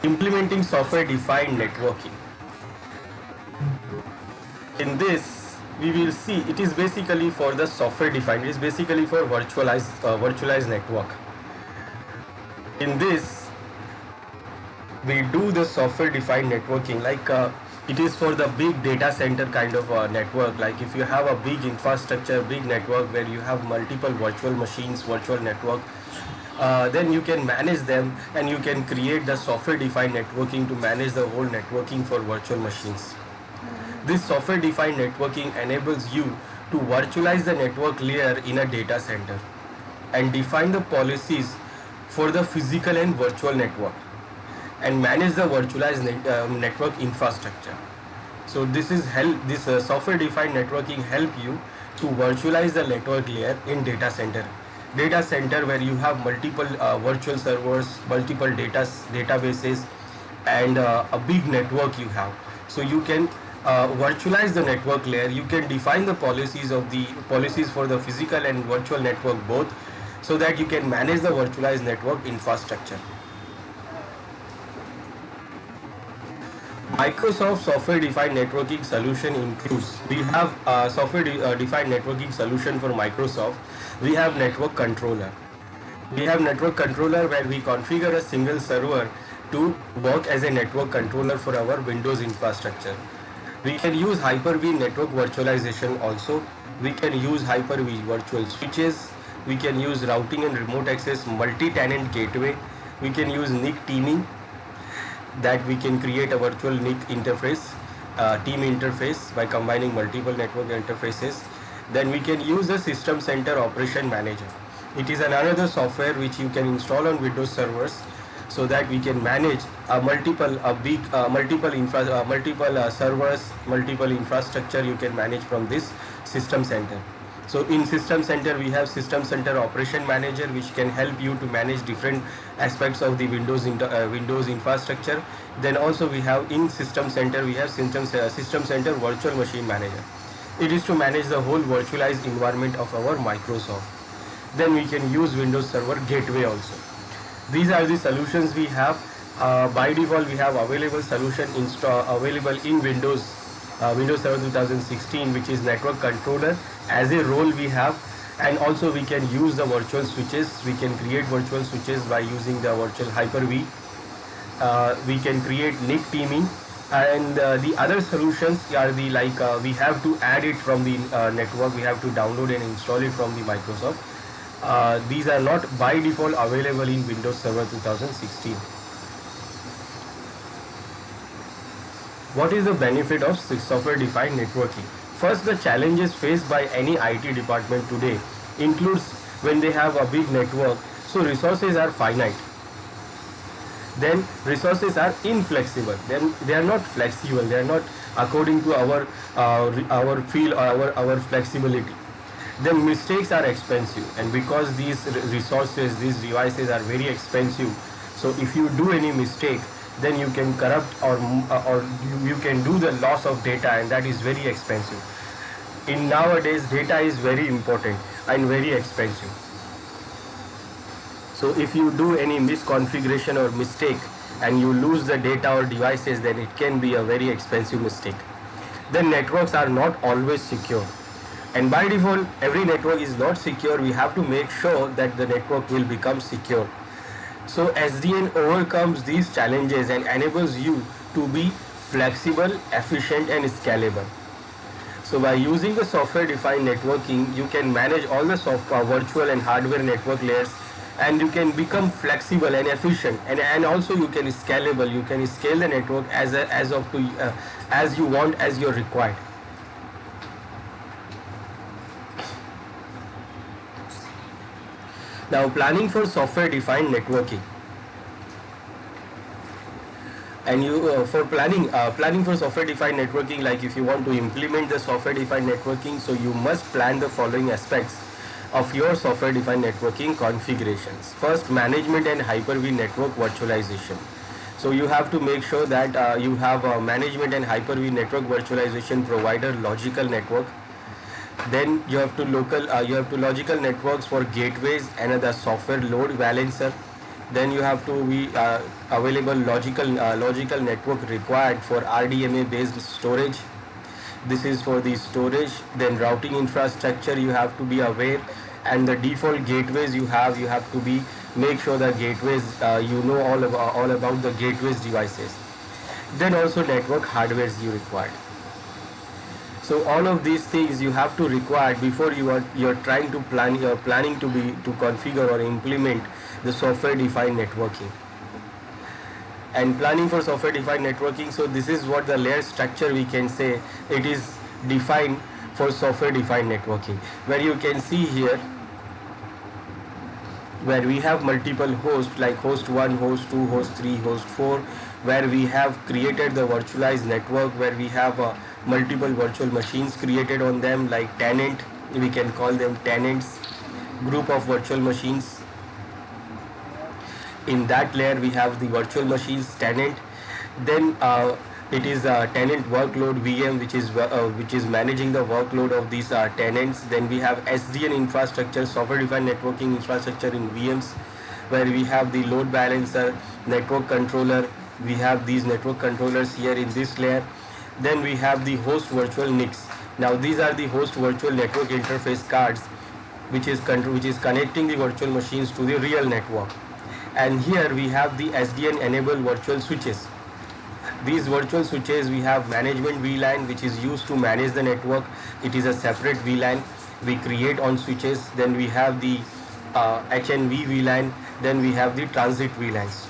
Implementing software-defined networking. In this, we will see it is basically for the software-defined. It is basically for virtualized network. In this, we do the software-defined networking like it is for the big data center kind of network. Like if you have a big infrastructure, big network where you have multiple virtual machines, virtual network, then you can manage them and you can create the software defined networking to manage the whole networking for virtual machines. This software defined networking enables you to virtualize the network layer in a data center and define the policies for the physical and virtual network and manage the virtualized network infrastructure. So this software defined networking help you to virtualize the network layer in data center. Data center where you have multiple virtual servers, multiple databases, and a big network you have. So you can virtualize the network layer. You can define the policies for the physical and virtual network both, so that you can manage the virtualized network infrastructure. Microsoft software-defined networking solution includes, we have a software-defined networking solution for Microsoft. We have network controller. We have network controller where we configure a single server to work as a network controller for our Windows infrastructure. We can use Hyper-V network virtualization also. We can use Hyper-V virtual switches. We can use routing and remote access multi-tenant gateway. We can use NIC teaming, that we can create a virtual NIC interface, team interface by combining multiple network interfaces. Then we can use the System Center Operation Manager. It is another software which you can install on Windows servers, so that we can manage multiple servers, multiple infrastructure you can manage from this System Center. So in System Center we have System Center Operation Manager, which can help you to manage different aspects of the Windows infrastructure. Then also we have in System Center we have System Center Virtual Machine Manager. It is to manage the whole virtualized environment of our Microsoft. Then we can use Windows Server Gateway also. These are the solutions we have. By default we have available solution available in Windows Server 2016, which is network controller. As a role we have, and also we can use the virtual switches. We can create virtual switches by using the virtual Hyper-V. We can create NIC teaming, and the other solutions are the we have to add it from the network. We have to download and install it from the Microsoft. These are not by default available in Windows Server 2016. What is the benefit of software-defined networking? First, the challenges faced by any IT department today includes when they have a big network, so resources are finite. Then resources are inflexible. Then they are not flexible. They are not according to our feel or our flexibility. Then mistakes are expensive, and because these resources, these devices are very expensive, so if you do any mistake, then you can corrupt or you can do the loss of data, and that is very expensive. In nowadays, data is very important and very expensive. So if you do any misconfiguration or mistake and you lose the data or devices, then it can be a very expensive mistake. Then networks are not always secure. And by default, every network is not secure. We have to make sure that the network will become secure. So SDN overcomes these challenges and enables you to be flexible, efficient, and scalable. So by using the software-defined networking, you can manage all the virtual and hardware network layers, and you can become flexible and efficient, and also you can scalable. You can scale the network as you want, as you're required. Now, planning for software-defined networking. And you for planning for software-defined networking, like if you want to implement the software-defined networking, so you must plan the following aspects of your software-defined networking configurations. First, management and Hyper-V network virtualization. So you have to make sure that you have a management and Hyper-V network virtualization provider logical network. Then you have to logical networks for gateways, another software load balancer. Then you have to be available logical network required for RDMA based storage. This is for the storage. Then routing infrastructure you have to be aware, and the default gateways you have to be make sure the gateways you know all about the gateways devices. Then also network hardwares you required. So all of these things you have to require before you're trying to plan, you're planning to configure or implement the software defined networking. And planning for software defined networking, so this is what the layer structure we can say it is defined for software defined networking, where you can see here where we have multiple hosts like host 1, host 2, host 3, host 4, where we have created the virtualized network, where we have multiple virtual machines created on them like tenant, we can call them tenants, group of virtual machines. In that layer we have the virtual machines tenant. Then it is a tenant workload VM, which is managing the workload of these tenants. Then we have SDN infrastructure, software defined networking infrastructure in VMs, where we have the load balancer, network controller. We have these network controllers here in this layer. Then we have the host virtual NICs. Now these are the host virtual network interface cards, which is connecting the virtual machines to the real network. And here we have the SDN enabled virtual switches. These virtual switches, we have management VLAN, which is used to manage the network. It is a separate VLAN we create on switches. Then we have the HNV VLAN. Then we have the transit VLANs.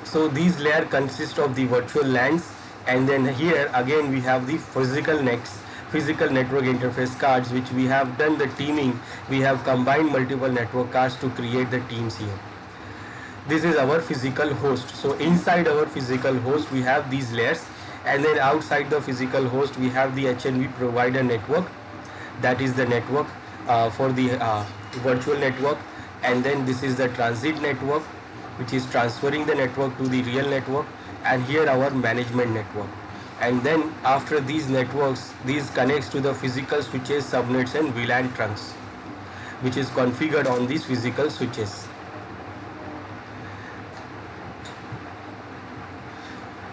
So these layer consist of the virtual LANs, and then here again we have the physical NICs, physical network interface cards, which we have done the teaming. We have combined multiple network cards to create the teams here. This is our physical host. So inside our physical host we have these layers, and then outside the physical host we have the HNV provider network. That is the network for the virtual network. And then this is the transit network, which is transferring the network to the real network. And here our management network. And then after these networks, these connects to the physical switches, subnets and VLAN trunks, which is configured on these physical switches.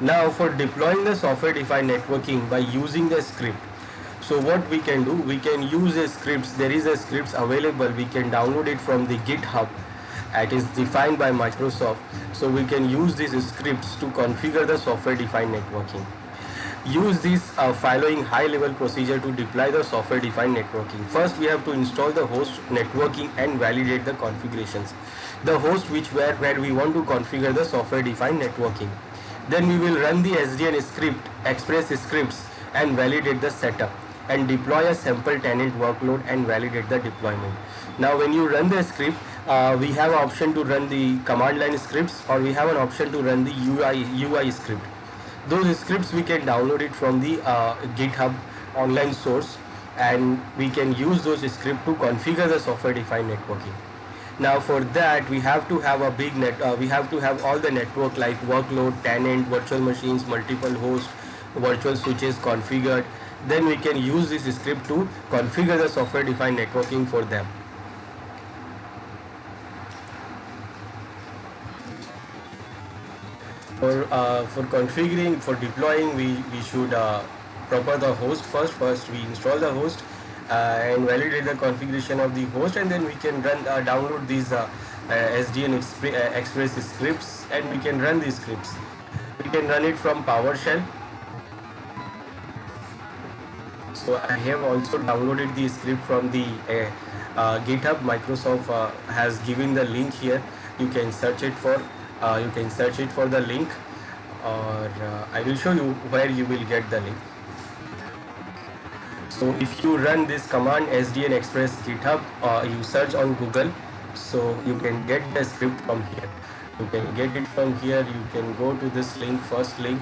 Now for deploying the software defined networking by using the script. So what we can do, we can use a scripts. There is a scripts available. We can download it from the GitHub. It is defined by Microsoft. So we can use these scripts to configure the software defined networking. Use this following high level procedure to deploy the software defined networking. First we have to install the host networking and validate the configurations. The host where we want to configure the software defined networking. Then we will run the SDN script, express scripts, and validate the setup, and deploy a sample tenant workload and validate the deployment. Now when you run the script, we have an option to run the command line scripts, or we have an option to run the UI script. Those scripts we can download it from the GitHub online source, and we can use those scripts to configure the software defined networking. Now for that we have to have a big we have to have all the network like workload, tenant, virtual machines, multiple hosts, virtual switches configured. Then we can use this script to configure the software defined networking for them. For configuring, for deploying, we should prepare the host first. First we install the host and validate the configuration of the host, and then we can run download these SDN Express scripts, and we can run these scripts. We can run it from PowerShell. So I have also downloaded the script from the GitHub. Microsoft has given the link here. You can search it for the link, or I will show you where you will get the link. So if you run this command SDN Express GitHub, you search on Google, so you can get the script from here. You can get it from here. You can go to this link, first link,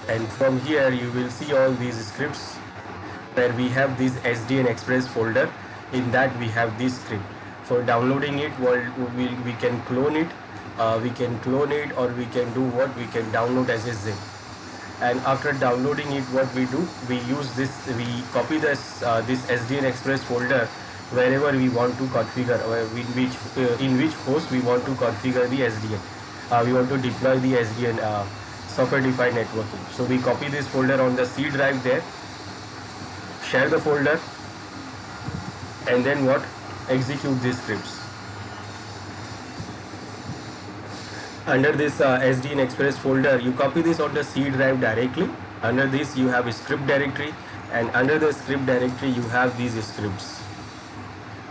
and from here you will see all these scripts where we have this SDN Express folder. In that we have this script. For downloading it, we can clone it. We can clone it, or we can do what? We can download as a zip. And after downloading it, what we do, we use this, we copy this SDN Express folder wherever we want to configure, or in which host we want to configure the SDN. We want to deploy the SDN, software defined networking. So we copy this folder on the C drive there, share the folder, and then what, execute these scripts. Under this SDN Express folder, you copy this on the C drive directly. Under this you have a script directory, and under the script directory you have these scripts.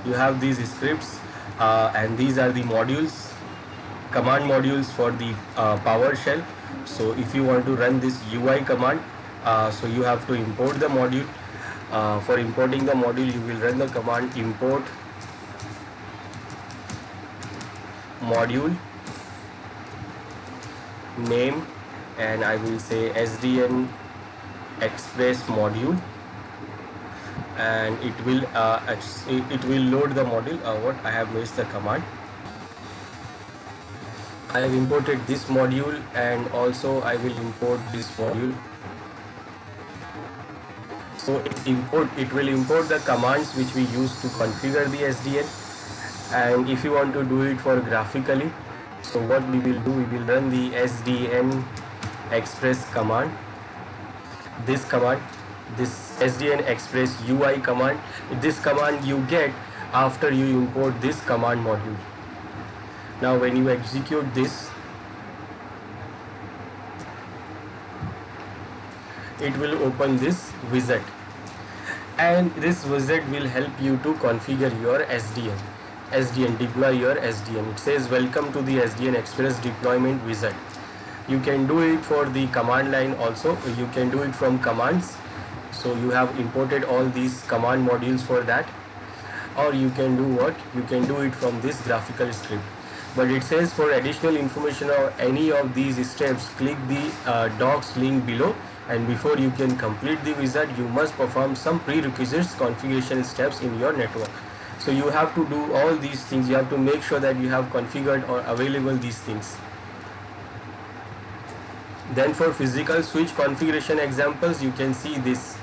You have these scripts, and these are the modules, command modules for the PowerShell. So if you want to run this UI command, so you have to import the module. For importing the module, you will run the command import module name, and I will say SDN Express module, and it will load the module. What I have missed the command. I have imported this module, and also I will import this module. So it will import the commands which we use to configure the SDN. And if you want to do it for graphically, so what we will do, we will run the SDN Express command. This command, this SDN Express UI command, this command you get after you import this command module. Now when you execute this, it will open this wizard, and this wizard will help you to configure your SDN, deploy your SDN. It says welcome to the SDN Express deployment wizard. You can do it for the command line also, you can do it from commands. So you have imported all these command modules for that, or you can do what, you can do it from this graphical script. But it says for additional information on any of these steps, click the docs link below, and before you can complete the wizard, you must perform some prerequisites configuration steps in your network. So you have to do all these things. You have to make sure that you have configured or available these things. Then for physical switch configuration examples, you can see this.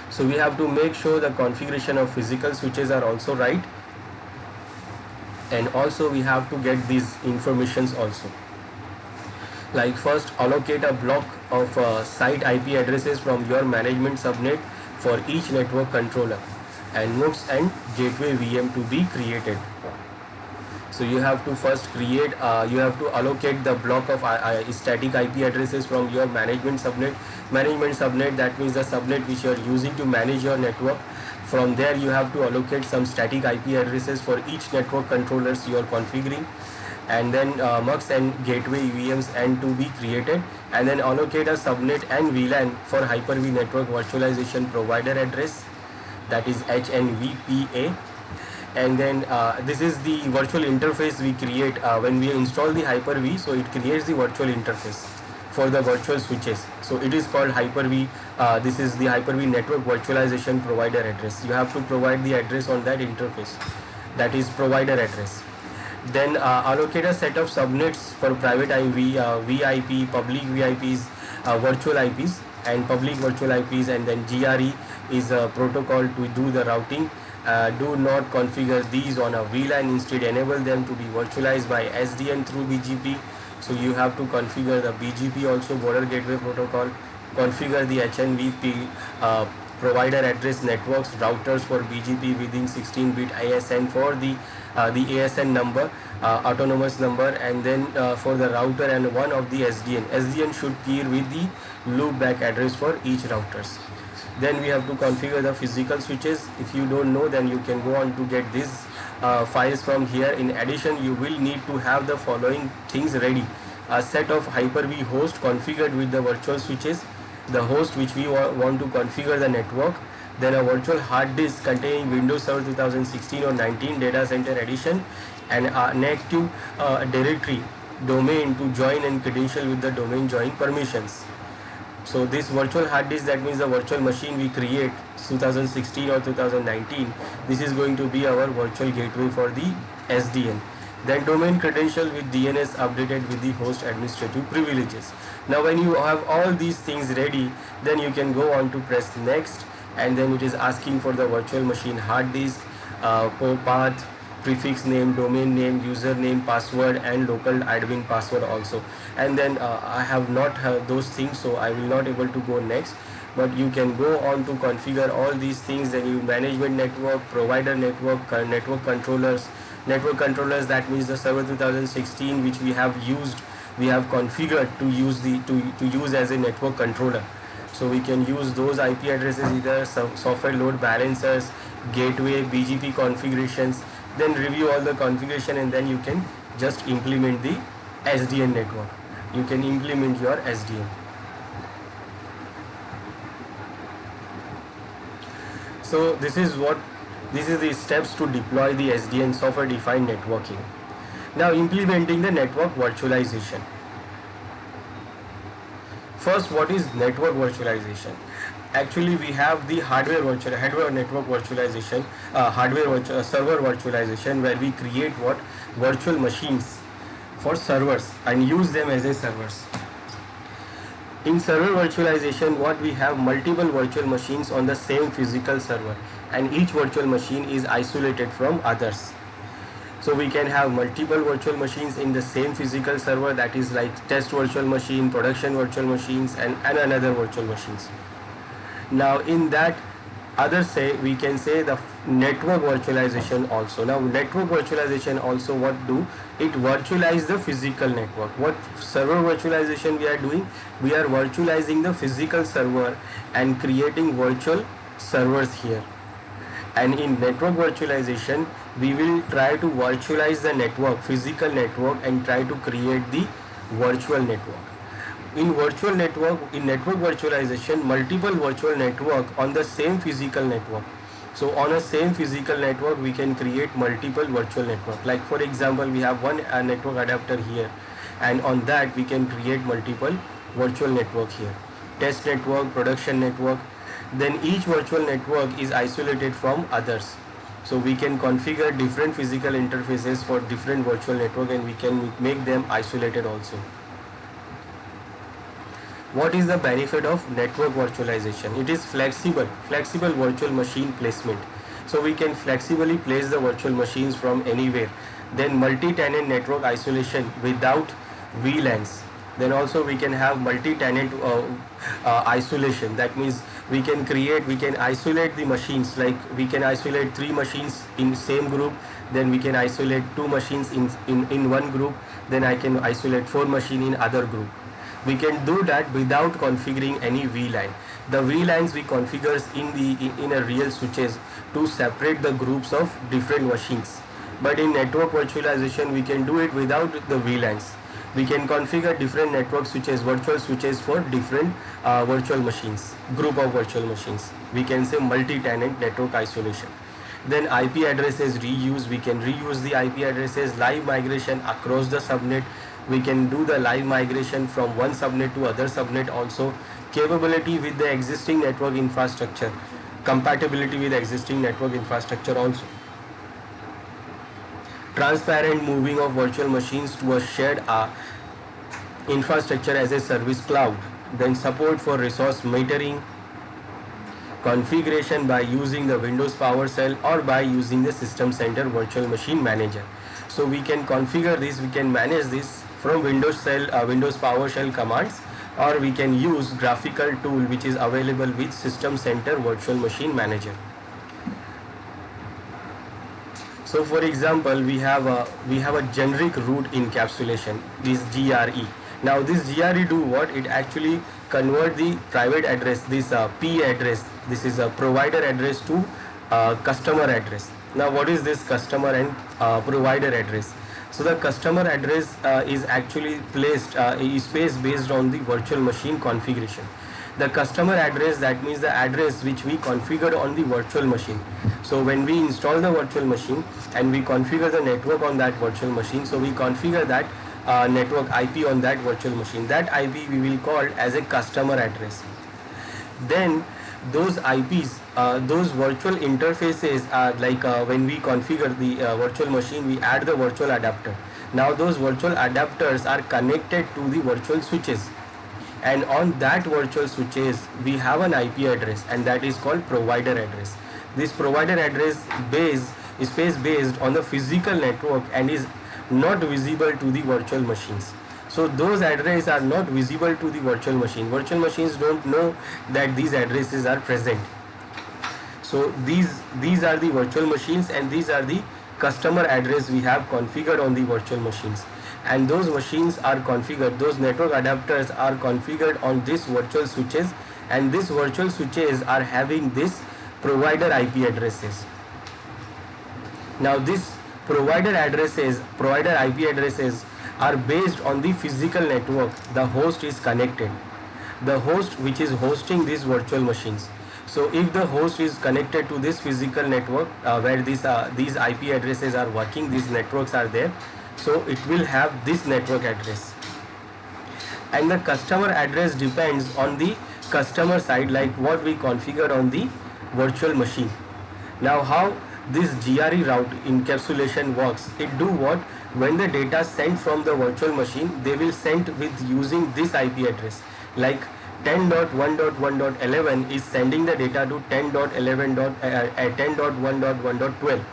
So we have to make sure the configuration of physical switches are also right, and also we have to get these informations also. Like first, allocate a block of site IP addresses from your management subnet for each network controller, and nodes and gateway VM to be created. So you have to first create, you have to allocate the block of static IP addresses from your management subnet. Management subnet, that means the subnet which you are using to manage your network. From there you have to allocate some static IP addresses for each network controllers you are configuring, and then MUX and gateway VMs and to be created, and then allocate a subnet and VLAN for Hyper-V network virtualization provider address, that is HNVPA. And then this is the virtual interface we create when we install the Hyper-V. So it creates the virtual interface for the virtual switches. So it is called Hyper-V. This is the Hyper-V network virtualization provider address. You have to provide the address on that interface, that is provider address. Then allocate a set of subnets for private IP, VIP, public VIPs, virtual IPs and public virtual IPs, and then GRE is a protocol to do the routing. Do not configure these on a VLAN, instead enable them to be virtualized by SDN through BGP. So you have to configure the BGP also, border gateway protocol, configure the HNVP provider address networks routers for BGP within 16-bit ASN for the ASN number, autonomous number, and then for the router and one of the SDN. SDN should peer with the loopback address for each routers. Then we have to configure the physical switches. If you don't know, then you can go on to get these files from here. In addition, you will need to have the following things ready: a set of Hyper-V host configured with the virtual switches, the host which we want to configure the network, then a virtual hard disk containing Windows Server 2016 or 19 data center edition, and an active directory domain to join and credential with the domain join permissions. So this virtual hard disk, that means the virtual machine we create 2016 or 2019, this is going to be our virtual gateway for the SDN. Then domain credential with DNS updated with the host administrative privileges. Now when you have all these things ready, then you can go on to press next, and then it is asking for the virtual machine hard disk, path, prefix name, domain name, username, password, and local admin password also. And then I have not those things, so I will not able to go next. But you can go on to configure all these things. Then you management network, provider network, network controllers. Network controllers, that means the server 2016 which we have used, we have configured to use to use as a network controller. So we can use those IP addresses, either software load balancers, gateway, BGP configurations. Then review all the configuration, and then you can just implement the SDN network. You can implement your SDN. So this is the steps to deploy the SDN, software defined networking. Now implementing the network virtualization. First, what is network virtualization? Actually, we have the hardware network virtualization, server virtualization, where we create virtual machines for servers and use them as a servers. In server virtualization, what we have, multiple virtual machines on the same physical server, and each virtual machine is isolated from others. So we can have multiple virtual machines in the same physical server, that is like test virtual machine, production virtual machines, and another virtual machines. Now in that we can say the network virtualization also. Now network virtualization also, what do it virtualize the physical network. What server virtualization we are doing, we are virtualizing the physical server and creating virtual servers here. And in network virtualization, we will try to virtualize the network, physical network, and try to create the virtual network. In network virtualization, multiple virtual network on the same physical network. So on a same physical network, we can create multiple virtual network. Like for example, we have one network adapter here, and on that we can create multiple virtual network here. Test network, production network. Then each virtual network is isolated from others. So we can configure different physical interfaces for different virtual network, and we can make them isolated also. What is the benefit of network virtualization? It is flexible virtual machine placement. So we can flexibly place the virtual machines from anywhere. Then multi-tenant network isolation without VLANs. Then also we can have multi-tenant isolation. That means we can isolate the machines, like we can isolate 3 machines in same group, then we can isolate 2 machines in one group, then I can isolate 4 machines in other group. We can do that without configuring any VLAN. The VLANs we configure in a real switches to separate the groups of different machines. But in network virtualization, we can do it without the VLANs. We can configure different network switches, virtual switches for different virtual machines, group of virtual machines. We can say multi-tenant network isolation. Then IP addresses reuse. We can reuse the IP addresses. Live migration across the subnet. We can do the live migration from one subnet to other subnet also. Capability with the existing network infrastructure. Compatibility with existing network infrastructure also. Transparent moving of virtual machines to a shared infrastructure as a service cloud. Then support for resource metering. Configuration by using the Windows PowerShell or by using the System Center Virtual Machine Manager. So we can configure this, we can manage this from Windows PowerShell commands, or we can use graphical tool which is available with System Center Virtual Machine Manager. So for example, we have a generic root encapsulation, this GRE. Now this GRE do what? It actually convert the private address, this P address, this is a provider address, to customer address. Now what is this customer and provider address? So the customer address is actually placed based on the virtual machine configuration. The customer address, that means the address which we configured on the virtual machine. So when we install the virtual machine and we configure the network on that virtual machine, so we configure that network IP on that virtual machine. That IP we will call as a customer address. Then those IPs, those virtual interfaces are like when we configure the virtual machine, we add the virtual adapter. Now those virtual adapters are connected to the virtual switches, and on that virtual switches we have an IP address, and that is called provider address. This provider address base is based on the physical network and is not visible to the virtual machines. So those addresses are not visible to the virtual machine. Virtual machines don't know that these addresses are present. So these are the virtual machines, and these are the customer address we have configured on the virtual machines. And those machines are configured, those network adapters are configured on this virtual switches, and these virtual switches are having this provider IP addresses. Now this provider IP addresses are based on the physical network the host is connected, the host which is hosting these virtual machines. So if the host is connected to this physical network where these IP addresses are working, these networks are there, so it will have this network address. And the customer address depends on the customer side, like what we configured on the virtual machine. Now how this GRE route encapsulation works, it do what, when the data sent from the virtual machine, they will send with using this IP address, like 10.1.1.11 is sending the data to 10.1.1.12.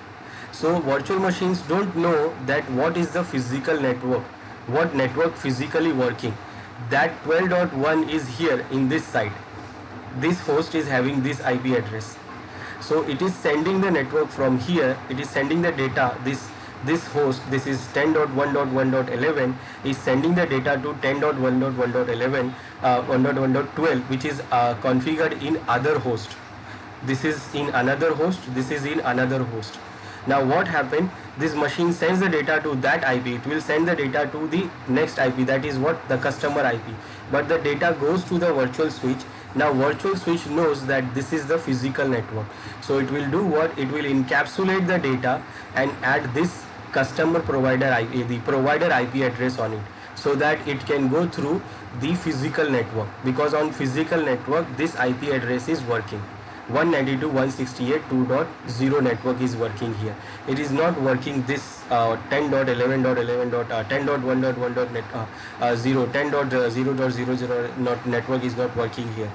So virtual machines don't know that what is the physical network, what network physically working. That 12.1 is here in this site. This host is having this IP address. So it is sending the network from here, it is sending the data, this host, this is 10.1.1.11 is sending the data to 10.1.1.11 1.1.12, which is configured in other host. This is in another host, this is in another host. Now what happened, this machine sends the data to that IP, it will send the data to the next IP, that is what, the customer IP, but the data goes to the virtual switch. Now virtual switch knows that this is the physical network, so it will do what, it will encapsulate the data and add this customer provider IP, the provider IP address on it, so that it can go through the physical network, because on physical network this IP address is working. 192.168.2.0 network is working here. It is not working this 10.11.11.10.1.1.0 network is not working here.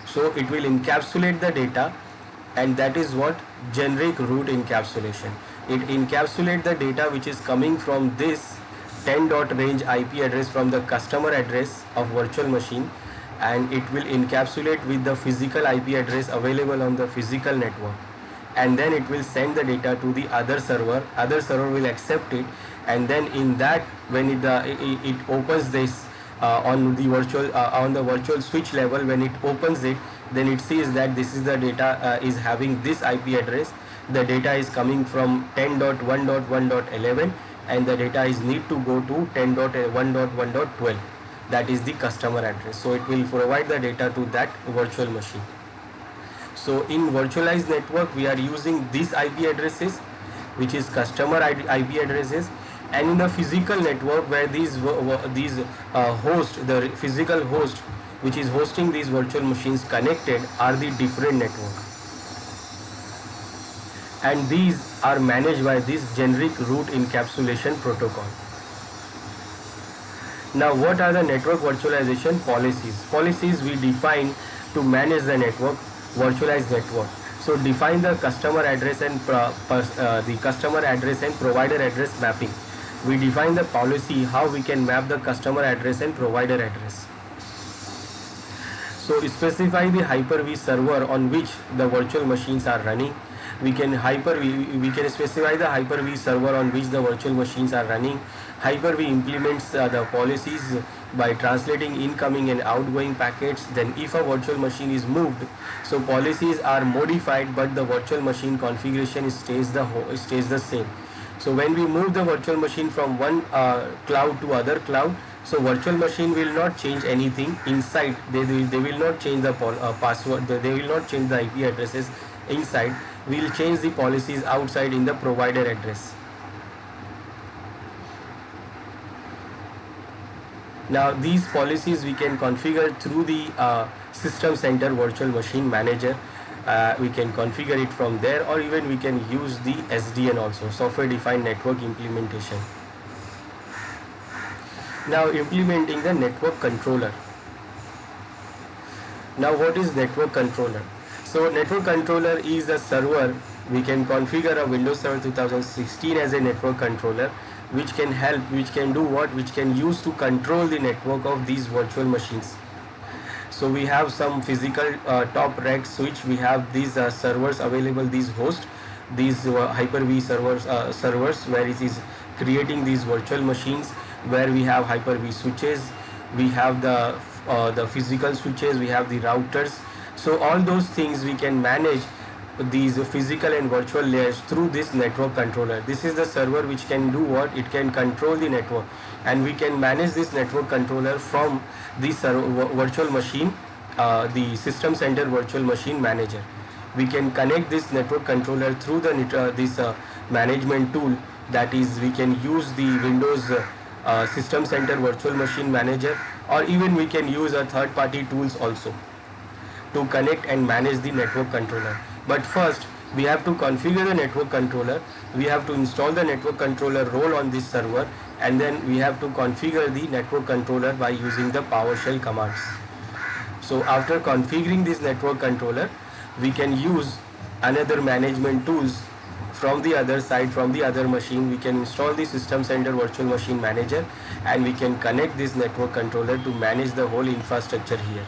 So it will encapsulate the data, and that is what generic root encapsulation. It encapsulates the data which is coming from this 10.range IP address from the customer address of virtual machine, and it will encapsulate with the physical IP address available on the physical network, and then it will send the data to the other server will accept it, and then in that, when it opens this on the virtual switch level, when it opens it, then it sees that this is the data is having this IP address, the data is coming from 10.1.1.11, and the data is need to go to 10.1.1.12, that is the customer address. So it will provide the data to that virtual machine. So in virtualized network we are using these IP addresses, which is customer IP addresses, and in the physical network where these host, the physical host which is hosting these virtual machines connected are the different network, and these are managed by this generic root encapsulation protocol. Now what are the network virtualization policies? Policies we define to manage the network, virtualized network. So define the customer address and the customer address and provider address mapping. We define the policy how we can map the customer address and provider address. So specify the Hyper-V server on which the virtual machines are running. We can specify the Hyper-V server on which the virtual machines are running. Hyper-V implements the policies by translating incoming and outgoing packets. Then if a virtual machine is moved, so policies are modified, but the virtual machine configuration stays the same. So when we move the virtual machine from one cloud to other cloud, so virtual machine will not change anything inside. They will not change the password. They will not change the IP addresses inside. We will change the policies outside in the provider address. Now these policies we can configure through the System Center Virtual Machine Manager. We can configure it from there, or even we can use the SDN also, Software Defined Network Implementation. Now implementing the network controller. Now what is network controller? So network controller is a server. We can configure a Windows Server 2016 as a network controller, which can help, which can do what, which can use to control the network of these virtual machines. So we have some physical top rack switch, we have these servers available, these hosts, these Hyper-V servers where it is creating these virtual machines, where we have Hyper-V switches, we have the physical switches, we have the routers. So all those things we can manage these physical and virtual layers through this network controller. This is the server which can do what? It can control the network, and we can manage this network controller from the virtual machine, the System Center Virtual Machine Manager. We can connect this network controller through the management tool, that is we can use the Windows System Center Virtual Machine Manager, or even we can use a third-party tools also to connect and manage the network controller. But first we have to configure the network controller, we have to install the network controller role on this server, and then we have to configure the network controller by using the PowerShell commands. So after configuring this network controller, we can use another management tools from the other side, from the other machine. We can install the System Center Virtual Machine Manager, and we can connect this network controller to manage the whole infrastructure here.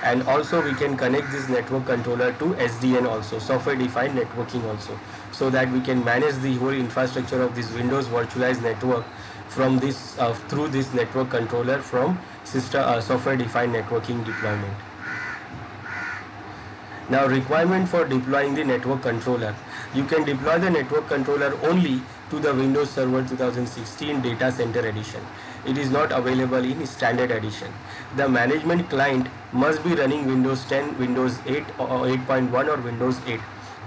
And also we can connect this network controller to SDN also, Software Defined Networking also, so that we can manage the whole infrastructure of this Windows virtualized network from this through this network controller from Software Defined Networking deployment. Now requirement for deploying the network controller. You can deploy the network controller only to the Windows Server 2016 Data Center Edition. It is not available in Standard Edition. The management client must be running Windows 10, Windows 8 or 8.1 or Windows 8.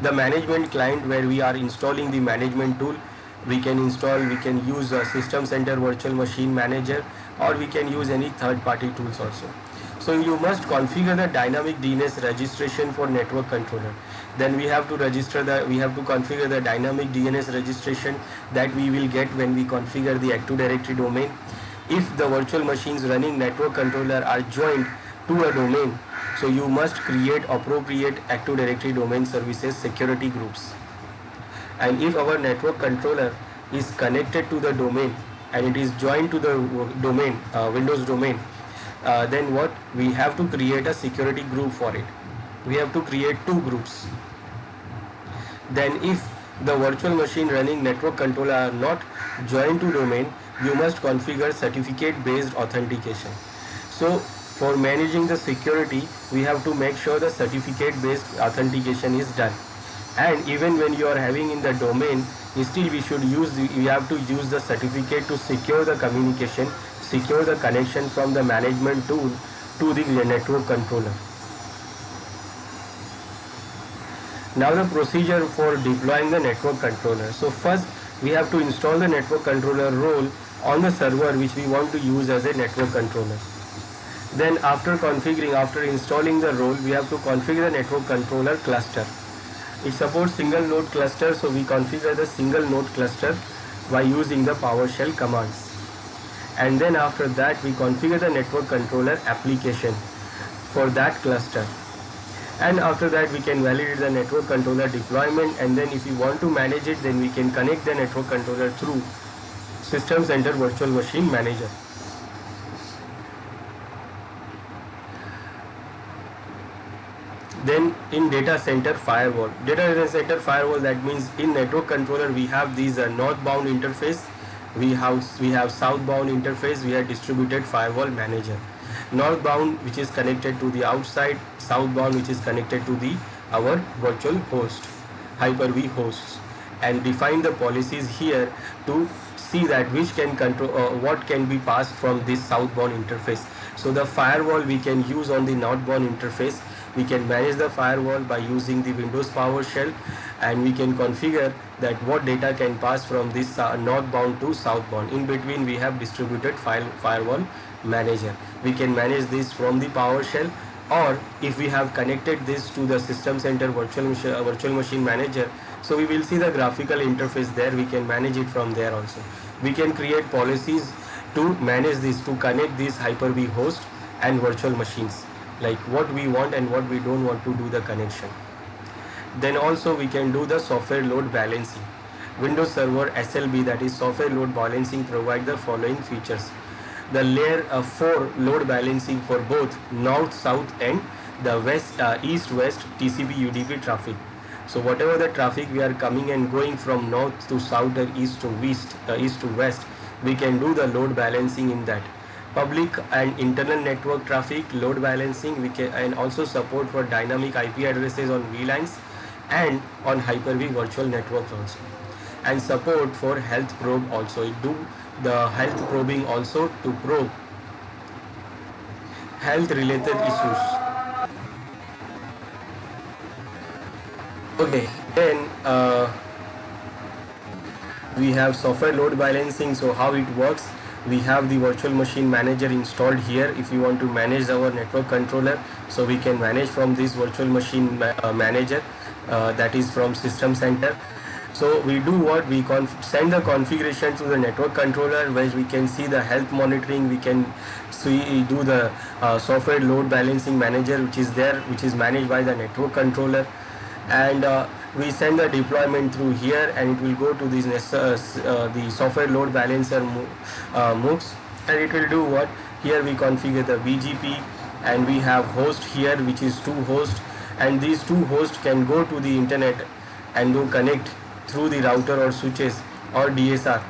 The management client where we are installing the management tool, we can use a System Center Virtual Machine Manager, or we can use any third-party tools also. So you must configure the dynamic DNS registration for network controller. Then we have to configure the dynamic DNS registration that we will get when we configure the Active Directory domain. If the virtual machines running network controller are joined to a domain, so you must create appropriate Active Directory domain services security groups. And if our network controller is connected to the domain and it is joined to the domain, Windows domain, then what? We have to create a security group for it. We have to create 2 groups. Then if the virtual machine running network controller are not joined to domain, you must configure certificate based authentication. So for managing the security, we have to make sure the certificate based authentication is done. And even when you are having in the domain, still we have to use the certificate to secure the communication, secure the connection from the management tool to the network controller. Now the procedure for deploying the network controller. So first we have to install the network controller role on the server which we want to use as a network controller. Then after installing the role, we have to configure the network controller cluster. It supports single node cluster, so we configure the single node cluster by using the PowerShell commands. And then after that we configure the network controller application for that cluster. And after that we can validate the network controller deployment, and then if we want to manage it, then we can connect the network controller through System Center Virtual Machine Manager. Then in data center firewall, that means in network controller we have these northbound interface, we have southbound interface, we have distributed firewall manager. Northbound which is connected to the outside, southbound which is connected to our virtual host, Hyper-V hosts, and define the policies here to see that which can control what can be passed from this southbound interface. So the firewall we can use on the northbound interface, We can manage the firewall by using the Windows PowerShell, and we can configure that what data can pass from this northbound to southbound. In between we have distributed firewall manager. We can manage this from the PowerShell, or if we have connected this to the System Center virtual machine manager, so we will see the graphical interface there. We can manage it from there also. We can create policies to manage this, to connect these Hyper-V host and virtual machines, like what we want and what we don't want to do the connection. Then also we can do the software load balancing. Windows Server SLB, that is software load balancing, provide the following features. The layer 4 load balancing for both north south and the east west TCP UDP traffic. So whatever the traffic we are coming and going from north to south or east to west, we can do the load balancing in that. Public and internal network traffic load balancing, we can, and also support for dynamic IP addresses on VLANs and on Hyper-V virtual networks also, and support for health probe also. It do the health probing also to probe health related issues. Okay, then we have software load balancing. So how it works, we have the virtual machine manager installed here. If you want to manage our network controller, so we can manage from this virtual machine manager, that is from System Center. So we do what, we send the configuration to the network controller, where we can see the health monitoring. We can do the software load balancing manager, which is there, which is managed by the network controller, and we send the deployment through here, and it will go to this the software load balancer MOOCs, and it will do what, here we configure the BGP, and we have host here, which is 2 hosts, and these 2 hosts can go to the internet and do connect through the router or switches or DSR.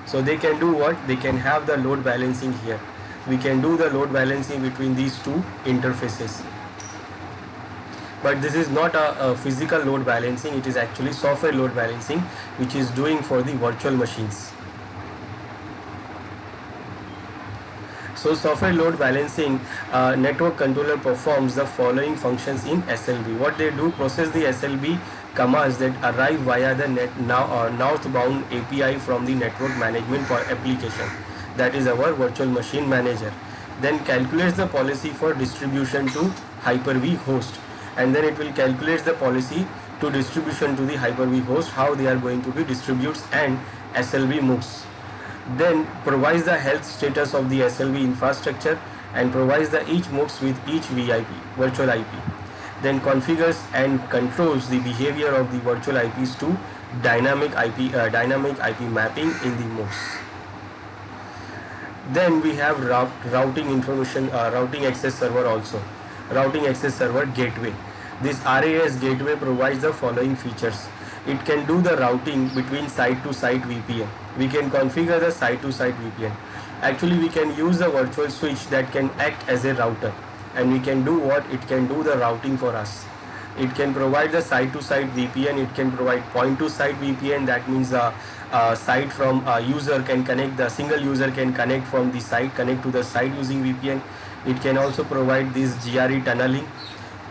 So they can do what, they can have the load balancing here. We can do the load balancing between these 2 interfaces. But this is not a physical load balancing, it is actually software load balancing, which is doing for the virtual machines. So software load balancing, network controller performs the following functions in SLB. What they do, process the SLB commands that arrive via the northbound API from the network management for application, that is our virtual machine manager. Then calculates the policy for distribution to Hyper-V host, and then it will calculate the policy to distribution to the Hyper-V host, how they are going to be distributes and SLB MOOCs. Then provides the health status of the SLB infrastructure and provides the each MOOCs with each VIP, virtual IP. Then configures and controls the behavior of the virtual IPs to dynamic IP mapping in the MOOCs. Then we have routing information, routing access server also. Routing access server gateway. This RAS gateway provides the following features. It can do the routing between site-to-site VPN. We can configure the site-to-site VPN. Actually, we can use a virtual switch that can act as a router, and we can do what? It can do the routing for us. It can provide the site-to-site VPN. It can provide point-to-site VPN. That means a site from a user can connect, the single user can connect from the site, connect to the site using VPN. It can also provide this GRE tunneling.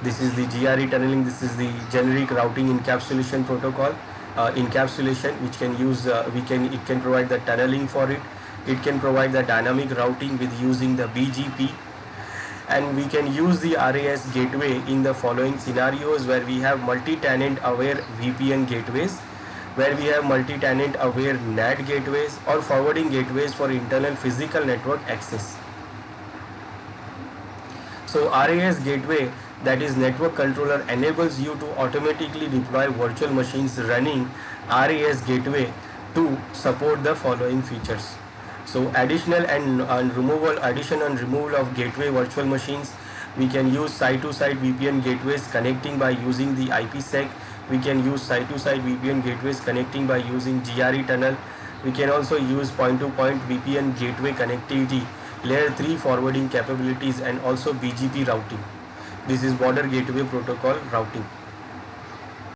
This is the GRE tunneling. This is the generic routing encapsulation protocol. Encapsulation, which can use it can provide the tunneling for it. It can provide the dynamic routing with using the BGP, and we can use the RAS gateway in the following scenarios, where we have multi-tenant aware VPN gateways, where we have multi-tenant aware NAT gateways, or forwarding gateways for internal physical network access. So RAS gateway, that is network controller, enables you to automatically deploy virtual machines running RAS gateway to support the following features. So addition and removal of gateway virtual machines. We can use site-to-site VPN gateways connecting by using the IPsec. We can use site-to-site VPN gateways connecting by using GRE tunnel. We can also use point-to-point VPN gateway connectivity, layer 3 forwarding capabilities, and also BGP routing. This is border gateway protocol routing.